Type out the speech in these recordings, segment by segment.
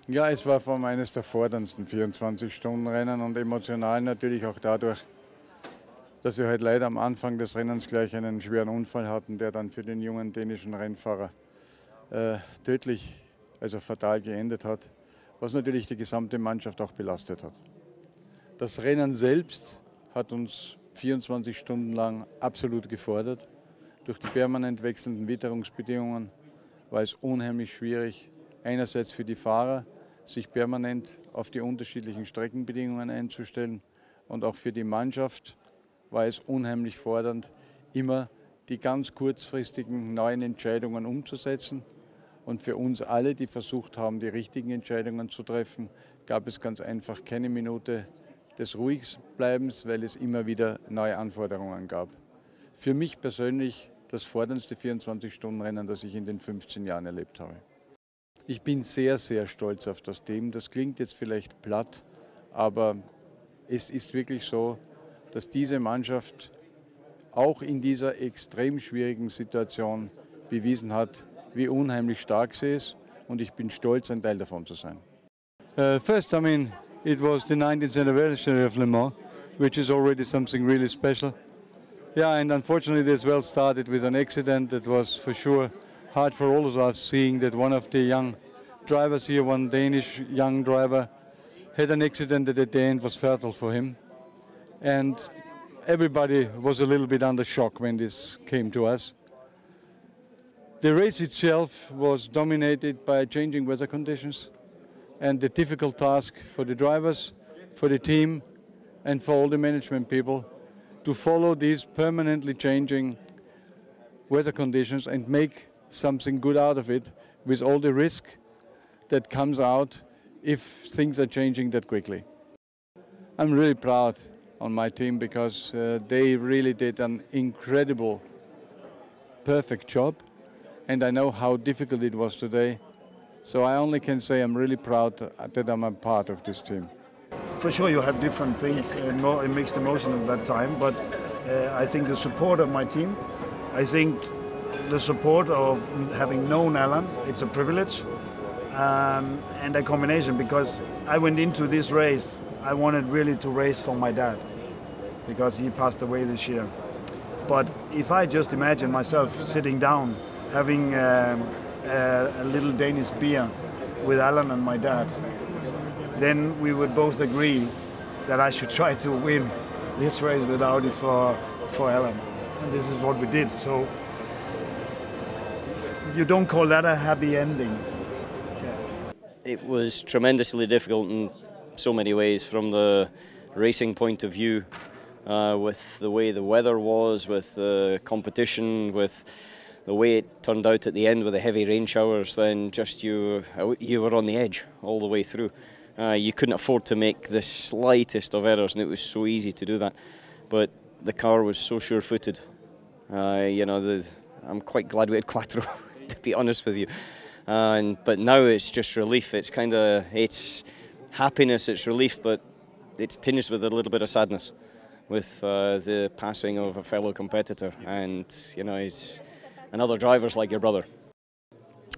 Ja, es war vor allem eines der forderndsten 24-Stunden-Rennen und emotional natürlich auch dadurch, dass wir halt leider am Anfang des Rennens gleich einen schweren Unfall hatten, der dann für den jungen dänischen Rennfahrer tödlich, also fatal geendet hat, was natürlich die gesamte Mannschaft auch belastet hat. Das Rennen selbst hat uns 24 Stunden lang absolut gefordert. Durch die permanent wechselnden Witterungsbedingungen war es unheimlich schwierig, einerseits für die Fahrer, sich permanent auf die unterschiedlichen Streckenbedingungen einzustellen, und auch für die Mannschaft war es unheimlich fordernd, immer die ganz kurzfristigen neuen Entscheidungen umzusetzen. Und für uns alle, die versucht haben, die richtigen Entscheidungen zu treffen, gab es ganz einfach keine Minute des Ruhigbleibens, weil es immer wieder neue Anforderungen gab. Für mich persönlich das forderndste 24-Stunden-Rennen, das ich in den 15 Jahren erlebt habe. Ich bin sehr, sehr stolz auf das Team. Das klingt jetzt vielleicht platt, aber es ist wirklich so, dass diese Mannschaft auch in dieser extrem schwierigen Situation bewiesen hat, wie unheimlich stark sie ist, und ich bin stolz, ein Teil davon zu sein. First, I mean, it was the 19th anniversary of Le Mans, which is already something really special. Yeah, and unfortunately this well started with an accident that was for sure hard for all of us, seeing that one of the young drivers here, one Danish young driver, had an accident that at the end was fatal for him. And everybody was a little bit under shock when this came to us. The race itself was dominated by changing weather conditions, and the difficult task for the drivers, for the team, and for all the management people to follow these permanently changing weather conditions and make something good out of it, with all the risk that comes out if things are changing that quickly. I'm really proud on my team because they really did an incredible, perfect job, and I know how difficult it was today. So I only can say I'm really proud that I'm a part of this team. For sure you have different things and mixed emotion at that time, but I think the support of my team, I think the support of having known Alan, it's a privilege, and a combination, because I went into this race, I wanted really to race for my dad, because he passed away this year. But if I just imagine myself sitting down, having a little Danish beer with Alan and my dad, then we would both agree that I should try to win this race with Audi for Alan. And this is what we did. So you don't call that a happy ending. It was tremendously difficult in so many ways, from the racing point of view, with the way the weather was, with the competition, with the way it turned out at the end with the heavy rain showers. Then just you were on the edge all the way through. You couldn't afford to make the slightest of errors, and it was so easy to do that. But the car was so sure-footed. I'm quite glad we had Quattro, to be honest with you. But now it's just relief. It's happiness, it's relief, but it's tinged with a little bit of sadness with the passing of a fellow competitor. And he's another driver's like your brother.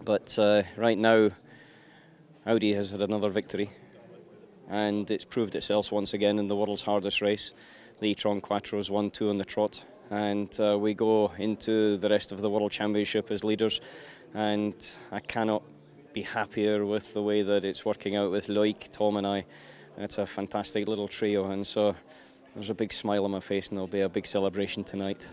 But right now, Audi has had another victory, and it's proved itself once again in the world's hardest race. The e-tron Quattro's won 2 on the trot, and we go into the rest of the World Championship as leaders, and I cannot be happier with the way that it's working out with Loic, Tom and I. It's a fantastic little trio, and so there's a big smile on my face, and there'll be a big celebration tonight.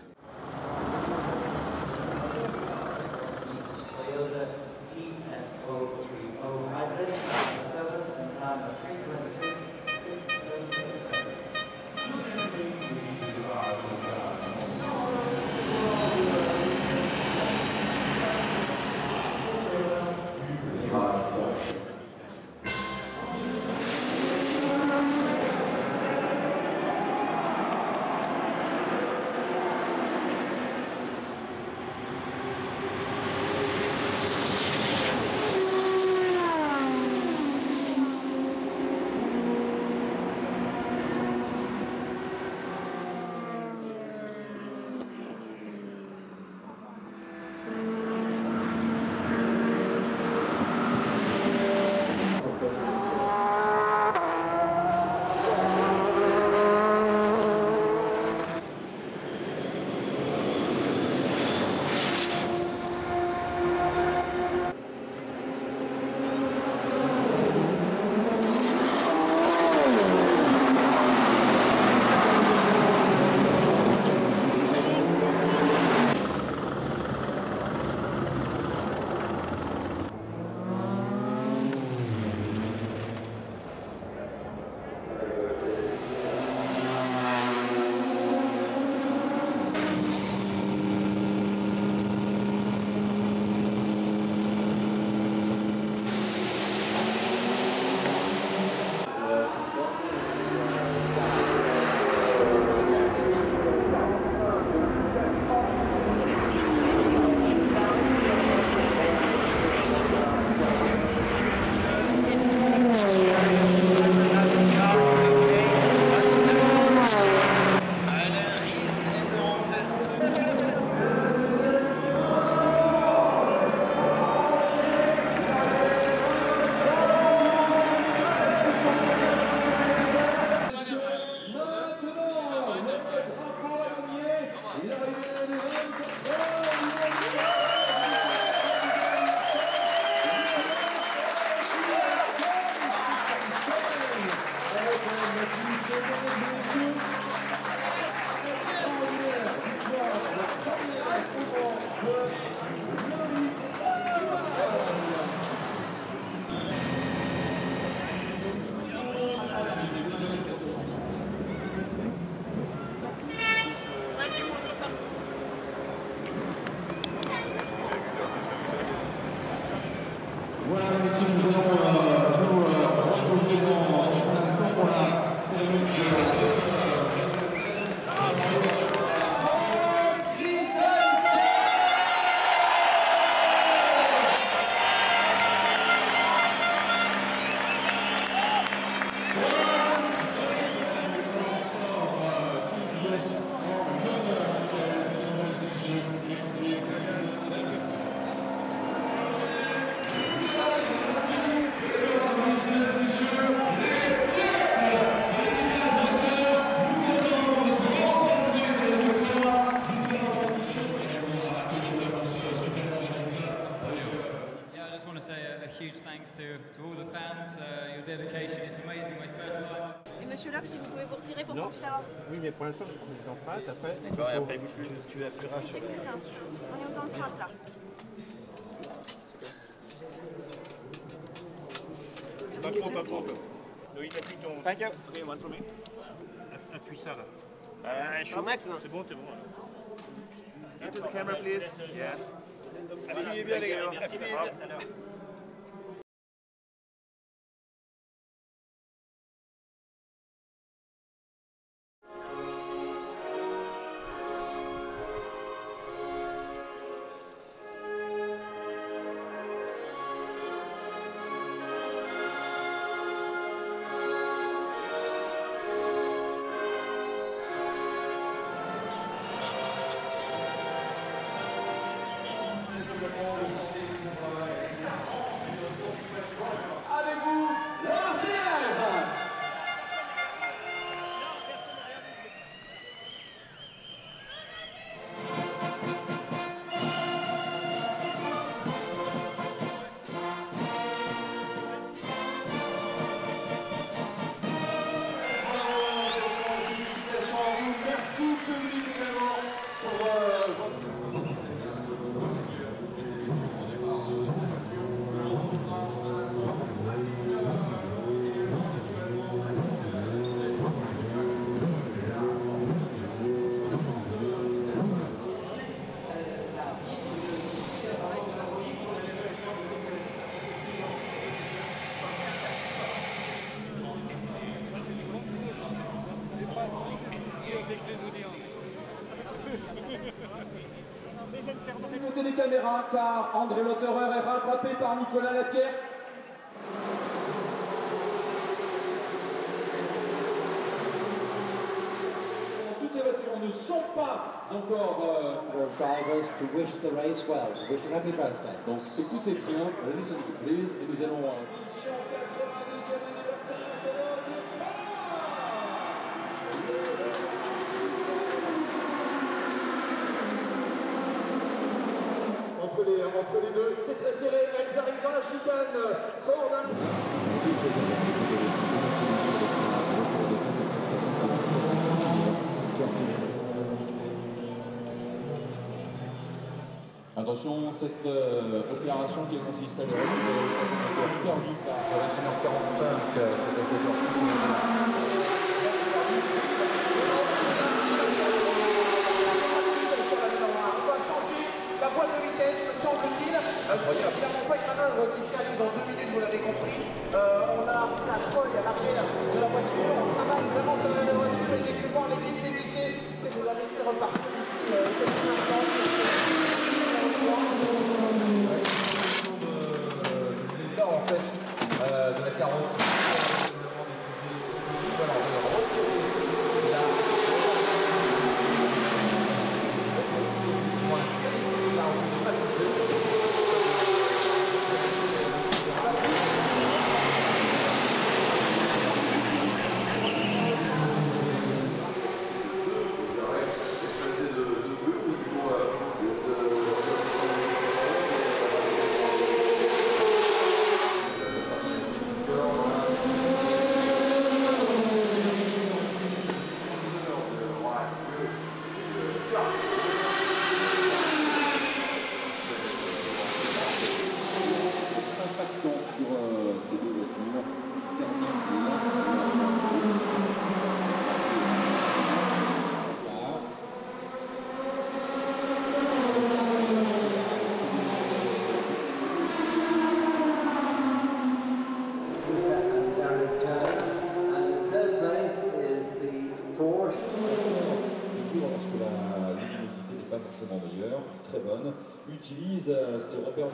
messieurs, nous allons nous retrouver dans un instant pour la cérémonie de cette scène. Huge thanks to all the fans. Your dedication is amazing. My first time. Et monsieur Locke, si vous pouvez vous retirer pour qu'on puisse avoir. Oui, mais pour l'instant, je prends les empreintes. Après, tu appuieras sur On est aux empreintes là. Pas trop, pas trop. Loïc, appuie ton. Thank you. Okay, one for me. Appuie ça là. Je suis max. C'est bon, c'est bon. Into the camera, please. Yeah. Appuyez bien, les gars. Appuyez bien. Avec vous, la Marseillaise. Félicitations à vous, merci public également pour votre... Côté des caméras, car André Lotterer est rattrapé par Nicolas Lapierre. Toutes les voitures ne sont pas encore drivers to wish the race well, to wish a happy birthday. Donc écoutez bien, listen please, et nous allons... Entre les deux, c'est très serré, elles arrivent dans la chicane, fort d'un... Attention, cette opération qui consiste à être perdue par l'entraîneur 45, c'est à cette heure-ci. La boîte de vitesse, me semble-t-il, évidemment pas une manœuvre qui se réalise en 2 minutes, vous l'avez compris. On a la treuil à l'arrière de la voiture, on travaille vraiment sur la voiture et j'ai pu voir l'équipe technicienne, c'est vous la laisser repartir ici quelques instants. L'état en fait de la carrosserie. Voilà, on va retirer utilise ses repères du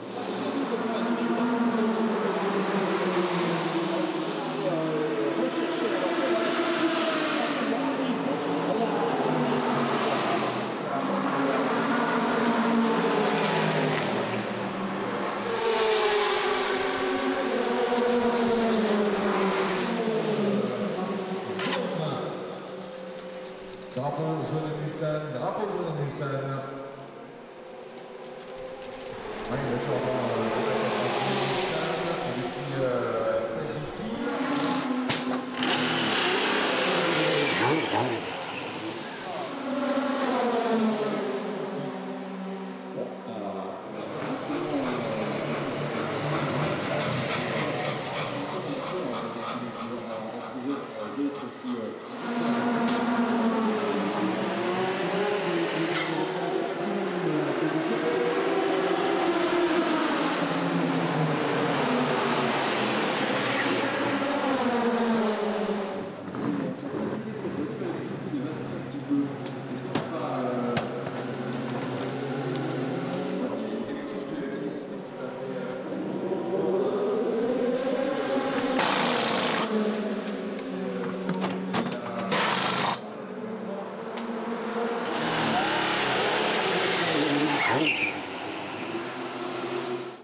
Drapeau jaune Nielsen, drapeau jaune Nielsen. Oui, il y a toujours s'agit-il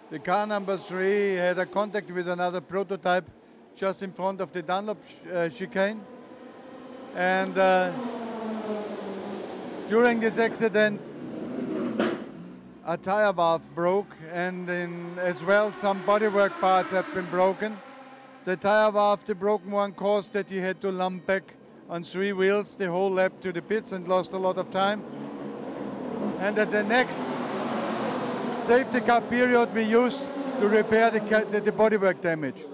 The car number 3 had a contact with another prototype just in front of the Dunlop chicane. And during this accident, a tire valve broke, and as well some bodywork parts have been broken. The tire valve, the broken one, caused that he had to lump back on 3 wheels the whole lap to the pits and lost a lot of time. And at the next safety car period we used to repair the bodywork damage.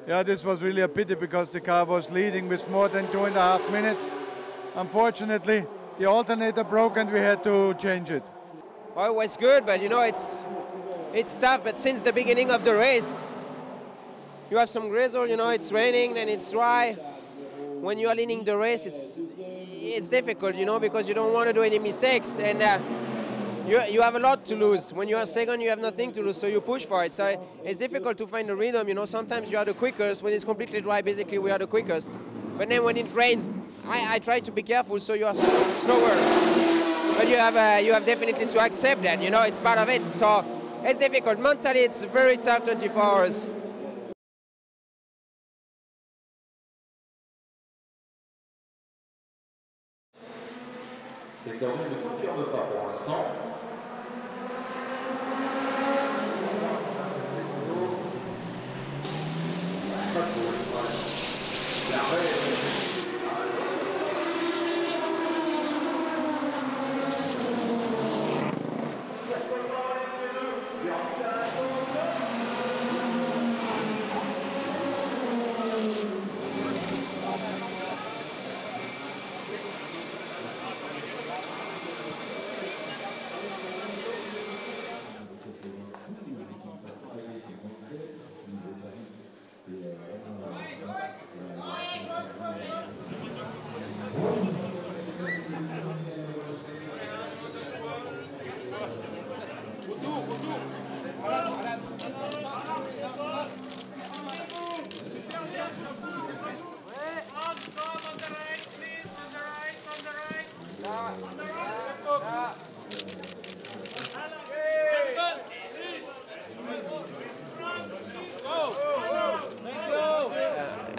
Yeah, this was really a pity because the car was leading with more than 2.5 minutes. Unfortunately, the alternator broke and we had to change it. Well, it was good, but you know, it's tough. But since the beginning of the race, you have some drizzle, you know, it's raining, then it's dry. When you are leading the race, it's difficult, you know, because you don't want to do any mistakes. And you have a lot to lose. When you are second, you have nothing to lose, so you push for it. So it's difficult to find the rhythm, you know. Sometimes you are the quickest. When it's completely dry, basically, we are the quickest. But then when it rains, I try to be careful, so you are slower. But you have definitely to accept that, you know, it's part of it. So it's difficult. Mentally, it's very tough 24 hours. Secteur 2 ne confirme pas pour l'instant.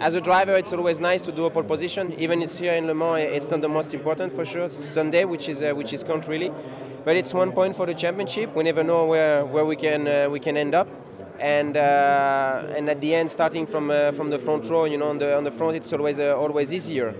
As a driver, it's always nice to do a pole position. Even it's here in Le Mans, it's not the most important for sure. It's Sunday, which is count really, but it's 1 point for the championship. We never know where we can end up, and at the end, starting from the front row, you know, on the front, it's always easier.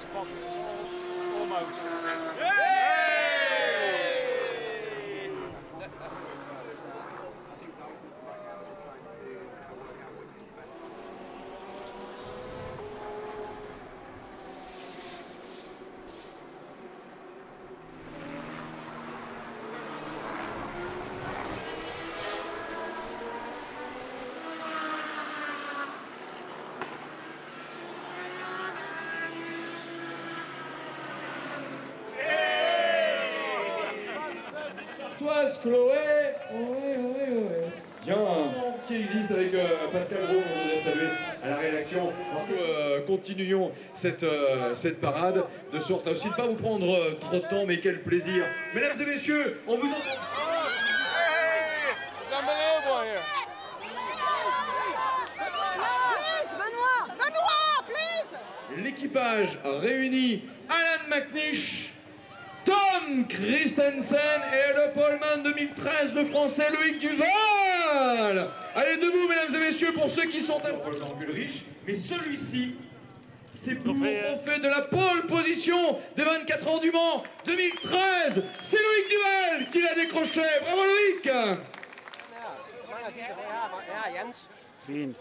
spot almost. Chloé, ouais. Bien, qui existe avec Pascal Gros, on voudrait saluer à la rédaction. Continuons cette parade, de sorte à aussi ne pas vous prendre trop de temps, mais quel plaisir. Mesdames et messieurs, on vous entend. Benoît, please. L'équipage réuni, Alan McNish, Tom Christensen et le poleman 2013, le français Loïc Duval. Allez, debout, mesdames et messieurs, pour ceux qui sont un peu riches. Mais celui-ci, c'est pour le trophée de la pole position des 24 heures du Mans 2013. C'est Loïc Duval qui l'a décroché. Bravo Loïc. Fint.